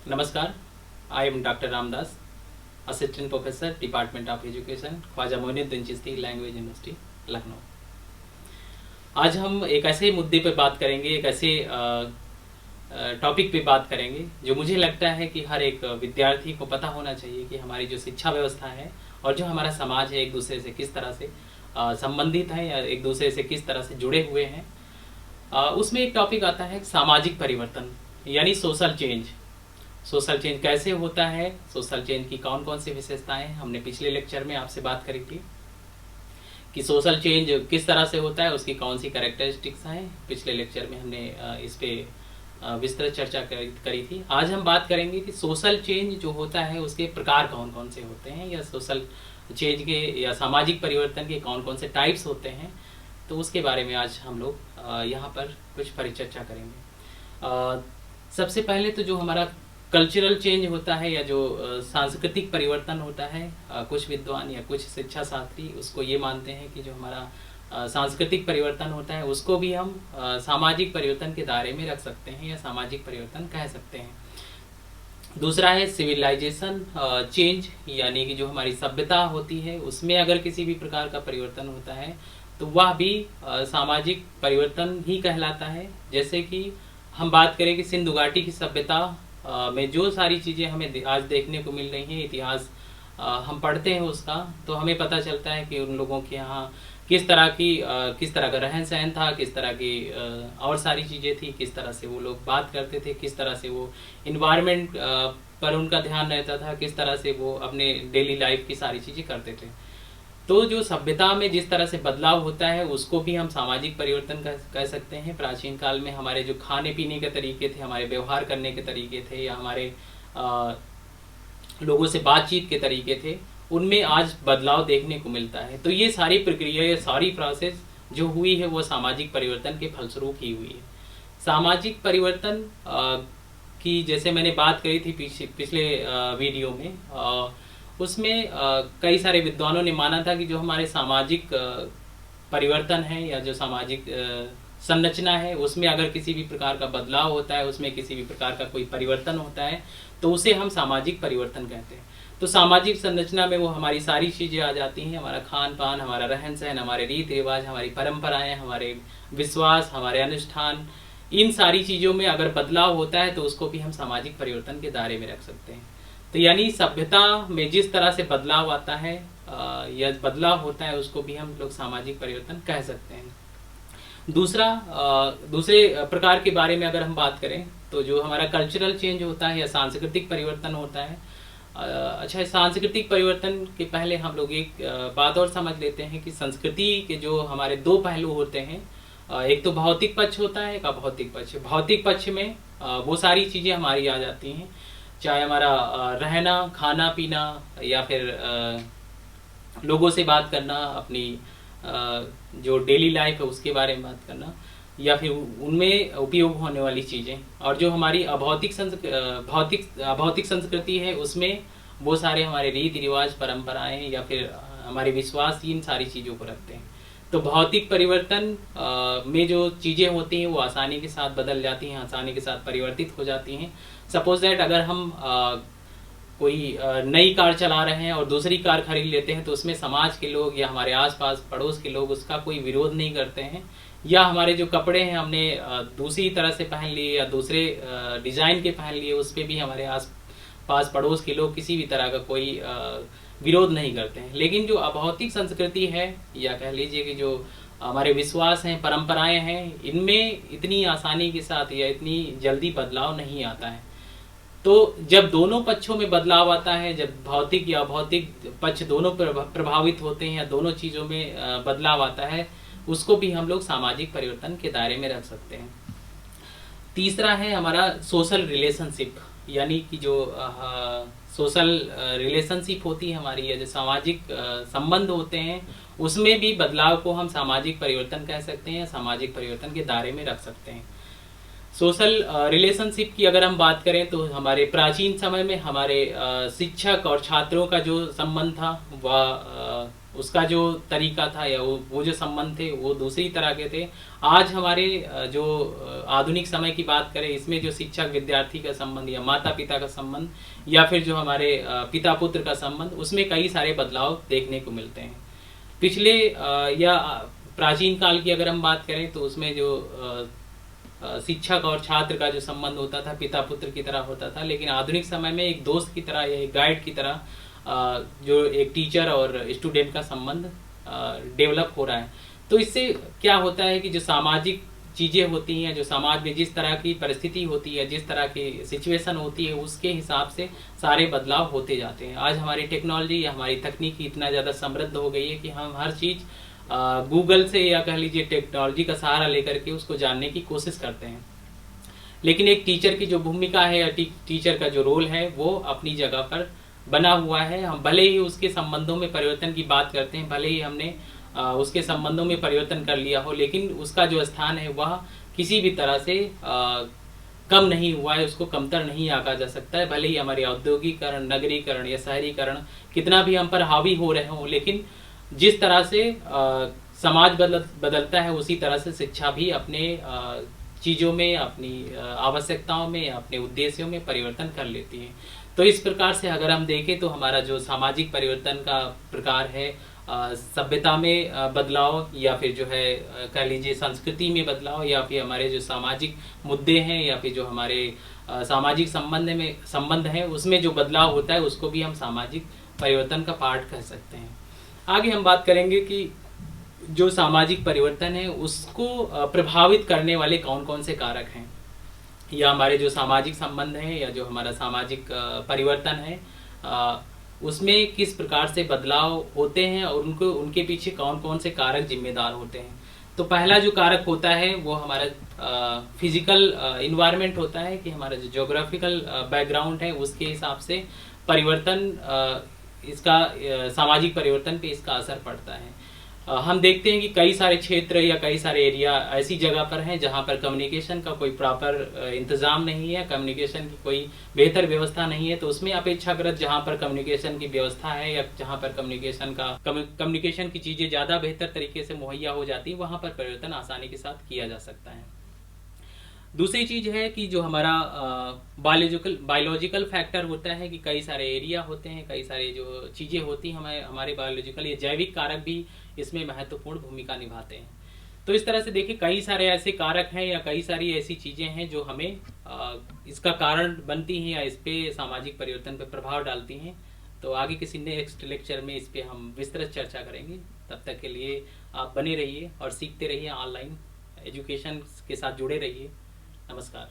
नमस्कार, I am doctor Ramdas, assistant professor, department of education, Khwaja Moinuddin Chishti language university, Lucknow. आज हम एक ऐसे मुद्दे पर बात करेंगे, एक ऐसे टॉपिक पे बात करेंगे जो मुझे लगता है कि हर एक विद्यार्थी को पता होना चाहिए कि हमारी जो शिक्षा व्यवस्था है और जो हमारा समाज है एक दूसरे से किस तरह से संबंधित है या एक दूसरे से किस तरह से जुड़े हुए हैं। उसमें एक टॉपिक आता है सामाजिक परिवर्तन यानी सोशल चेंज। सोशल चेंज कैसे होता है, सोशल चेंज की कौन कौन सी विशेषताएं हैं, हमने पिछले लेक्चर में आपसे बात करी थी कि सोशल चेंज किस तरह से होता है, उसकी कौन सी कैरेक्टरिस्टिक्स हैं। पिछले लेक्चर में हमने इस पे विस्तृत चर्चा करी थी। आज हम बात करेंगे कि सोशल चेंज जो होता है उसके प्रकार कौन कौन से होते हैं या सोशल चेंज के या सामाजिक परिवर्तन के कौन कौन से टाइप्स होते हैं। तो उसके बारे में आज हम लोग यहाँ पर कुछ परिचर्चा करेंगे। सबसे पहले तो जो हमारा कल्चरल चेंज होता है या जो सांस्कृतिक परिवर्तन होता है, कुछ विद्वान या कुछ शिक्षा शास्त्री उसको ये मानते हैं कि जो हमारा सांस्कृतिक परिवर्तन होता है उसको भी हम सामाजिक परिवर्तन के दायरे में रख सकते हैं या सामाजिक परिवर्तन कह सकते हैं। दूसरा है सिविलाइजेशन चेंज, यानी कि जो हमारी सभ्यता होती है उसमें अगर किसी भी प्रकार का परिवर्तन होता है तो वह भी सामाजिक परिवर्तन ही कहलाता है। जैसे कि हम बात करें कि सिंधु घाटी की सभ्यता में जो सारी चीज़ें हमें आज देखने को मिल रही हैं, इतिहास हम पढ़ते हैं उसका, तो हमें पता चलता है कि उन लोगों के यहाँ किस तरह का रहन सहन था, किस तरह की और सारी चीज़ें थी, किस तरह से वो लोग बात करते थे, किस तरह से वो इन्वायरमेंट पर उनका ध्यान रहता था, किस तरह से वो अपने डेली लाइफ की सारी चीज़ें करते थे। तो जो सभ्यता में जिस तरह से बदलाव होता है उसको भी हम सामाजिक परिवर्तन कह सकते हैं। प्राचीन काल में हमारे जो खाने पीने के तरीके थे, हमारे व्यवहार करने के तरीके थे या हमारे लोगों से बातचीत के तरीके थे, उनमें आज बदलाव देखने को मिलता है। तो ये सारी प्रक्रिया, ये सारी प्रोसेस जो हुई है वो सामाजिक परिवर्तन के फलस्वरूप ही हुई है। सामाजिक परिवर्तन की जैसे मैंने बात करी थी पिछले वीडियो में, उसमें कई सारे विद्वानों ने माना था कि जो हमारे सामाजिक परिवर्तन है या जो सामाजिक संरचना है उसमें अगर किसी भी प्रकार का बदलाव होता है, उसमें किसी भी प्रकार का कोई परिवर्तन होता है तो उसे हम सामाजिक परिवर्तन कहते हैं। तो सामाजिक संरचना में वो हमारी सारी चीज़ें आ जाती हैं, हमारा खान पान, हमारा रहन सहन, हमारे रीति रिवाज, हमारी परंपराएं, हमारे विश्वास, हमारे अनुष्ठान, इन सारी चीज़ों में अगर बदलाव होता है तो उसको भी हम सामाजिक परिवर्तन के दायरे में रख सकते हैं। तो यानी सभ्यता में जिस तरह से बदलाव आता है या बदलाव होता है उसको भी हम लोग सामाजिक परिवर्तन कह सकते हैं। दूसरे प्रकार के बारे में अगर हम बात करें तो जो हमारा कल्चरल चेंज होता है या सांस्कृतिक परिवर्तन होता है। अच्छा, सांस्कृतिक परिवर्तन के पहले हम लोग एक बात और समझ लेते हैं कि संस्कृति के जो हमारे दो पहलू होते हैं, एक तो भौतिक पक्ष होता है, एक अभौतिक पक्ष। भौतिक पक्ष में वो सारी चीज़ें हमारी आ जाती हैं, चाहे हमारा रहना, खाना पीना या फिर लोगों से बात करना, अपनी जो डेली लाइफ है उसके बारे में बात करना, या फिर उनमें उपयोग होने वाली चीज़ें। और जो हमारी अभौतिक संस्कृति है उसमें वो सारे हमारे रीति रिवाज, परंपराएं या फिर हमारे विश्वास, इन सारी चीज़ों को रखते हैं। तो भौतिक परिवर्तन में जो चीज़ें होती हैं वो आसानी के साथ बदल जाती हैं, आसानी के साथ परिवर्तित हो जाती हैं। सपोज दैट अगर हम कोई नई कार चला रहे हैं और दूसरी कार खरीद लेते हैं तो उसमें समाज के लोग या हमारे आसपास पड़ोस के लोग उसका कोई विरोध नहीं करते हैं, या हमारे जो कपड़े हैं हमने दूसरी तरह से पहन लिए या दूसरे डिज़ाइन के पहन लिए, उस पर भी हमारे आस पास पड़ोस के लोग किसी भी तरह का कोई विरोध नहीं करते हैं। लेकिन जो अभौतिक संस्कृति है या कह लीजिए कि जो हमारे विश्वास हैं, परंपराएं हैं, इनमें इतनी आसानी के साथ या इतनी जल्दी बदलाव नहीं आता है। तो जब दोनों पक्षों में बदलाव आता है, जब भौतिक या अभौतिक पक्ष दोनों प्रभावित होते हैं या दोनों चीज़ों में बदलाव आता है, उसको भी हम लोग सामाजिक परिवर्तन के दायरे में रख सकते हैं। तीसरा है हमारा सोशल रिलेशनशिप, यानी कि जो सोशल रिलेशनशिप होती है हमारी या जो सामाजिक संबंध होते हैं उसमें भी बदलाव को हम सामाजिक परिवर्तन कह सकते हैं, सामाजिक परिवर्तन के दायरे में रख सकते हैं। सोशल रिलेशनशिप की अगर हम बात करें तो हमारे प्राचीन समय में हमारे शिक्षक और छात्रों का जो संबंध था वह उसका जो तरीका था या वो जो संबंध थे वो दूसरी तरह के थे। आज हमारे जो आधुनिक समय की बात करें, इसमें जो शिक्षक विद्यार्थी का संबंध या माता पिता का संबंध या फिर जो हमारे पिता पुत्र का संबंध, उसमें कई सारे बदलाव देखने को मिलते हैं। पिछले या प्राचीन काल की अगर हम बात करें तो उसमें जो शिक्षक और छात्र का जो संबंध होता था पिता पुत्र की तरह होता था, लेकिन आधुनिक समय में एक दोस्त की तरह या एक गाइड की तरह जो एक टीचर और स्टूडेंट का संबंध डेवलप हो रहा है। तो इससे क्या होता है कि जो सामाजिक चीज़ें होती हैं, जो समाज में जिस तरह की परिस्थिति होती है, जिस तरह की सिचुएशन होती है, उसके हिसाब से सारे बदलाव होते जाते हैं। आज हमारी टेक्नोलॉजी या हमारी तकनीकी इतना ज़्यादा समृद्ध हो गई है कि हम हर चीज़ गूगल से या कह लीजिए टेक्नोलॉजी का सहारा लेकर के उसको जानने की कोशिश करते हैं। लेकिन एक टीचर की जो भूमिका है या टीचर का जो रोल है वो अपनी जगह पर बना हुआ है। हम भले ही उसके संबंधों में परिवर्तन की बात करते हैं, भले ही हमने उसके संबंधों में परिवर्तन कर लिया हो, लेकिन उसका जो स्थान है वह किसी भी तरह से कम नहीं हुआ है, उसको कमतर नहीं आंका जा सकता है। भले ही हमारे औद्योगिकरण, नगरीकरण या शहरीकरण कितना भी हम पर हावी हो रहे हों, लेकिन जिस तरह से समाज बदलता है उसी तरह से शिक्षा भी अपने चीज़ों में, अपनी आवश्यकताओं में, अपने उद्देश्यों में परिवर्तन कर लेती है। तो इस प्रकार से अगर हम देखें तो हमारा जो सामाजिक परिवर्तन का प्रकार है, सभ्यता में बदलाव या फिर जो है कह लीजिए संस्कृति में बदलाव, या फिर हमारे जो सामाजिक मुद्दे हैं या फिर जो हमारे सामाजिक संबंध है उसमें जो बदलाव होता है उसको भी हम सामाजिक परिवर्तन का पार्ट कह सकते हैं। आगे हम बात करेंगे कि जो सामाजिक परिवर्तन है उसको प्रभावित करने वाले कौन कौन से कारक हैं, या हमारे जो सामाजिक संबंध हैं या जो हमारा सामाजिक परिवर्तन है उसमें किस प्रकार से बदलाव होते हैं और उनके पीछे कौन कौन से कारक जिम्मेदार होते हैं। तो पहला जो कारक होता है वो हमारा फिजिकल इन्वायरमेंट होता है कि हमारा जो ज्योग्राफिकल बैकग्राउंड है उसके हिसाब से परिवर्तन, इसका सामाजिक परिवर्तन पे इसका असर पड़ता है। हम देखते हैं कि कई सारे क्षेत्र या कई सारे एरिया ऐसी जगह पर हैं जहां पर कम्युनिकेशन का कोई प्रॉपर इंतजाम नहीं है, कम्युनिकेशन की कोई बेहतर व्यवस्था नहीं है। तो उसमें अपेक्षाकृत जहां पर कम्युनिकेशन की व्यवस्था है या जहां पर कम्युनिकेशन की चीजें ज्यादा बेहतर तरीके से मुहैया हो जाती है, वहां पर परिवर्तन आसानी के साथ किया जा सकता है। दूसरी चीज है कि जो हमारा बायोलॉजिकल फैक्टर होता है कि कई सारे एरिया होते हैं, कई सारे जो चीजें होती हैं हमारे बायोलॉजिकल या जैविक कारक भी इसमें महत्वपूर्ण भूमिका निभाते हैं। तो इस तरह से देखिए कई सारे ऐसे कारक हैं या कई सारी ऐसी चीजें हैं जो हमें इसका कारण बनती हैं या इस पे सामाजिक परिवर्तन पे प्रभाव डालती हैं। तो आगे किसी नेक्स्ट लेक्चर में इस पे हम विस्तृत चर्चा करेंगे। तब तक के लिए आप बने रहिए और सीखते रहिए, ऑनलाइन एजुकेशन के साथ जुड़े रहिए। नमस्कार।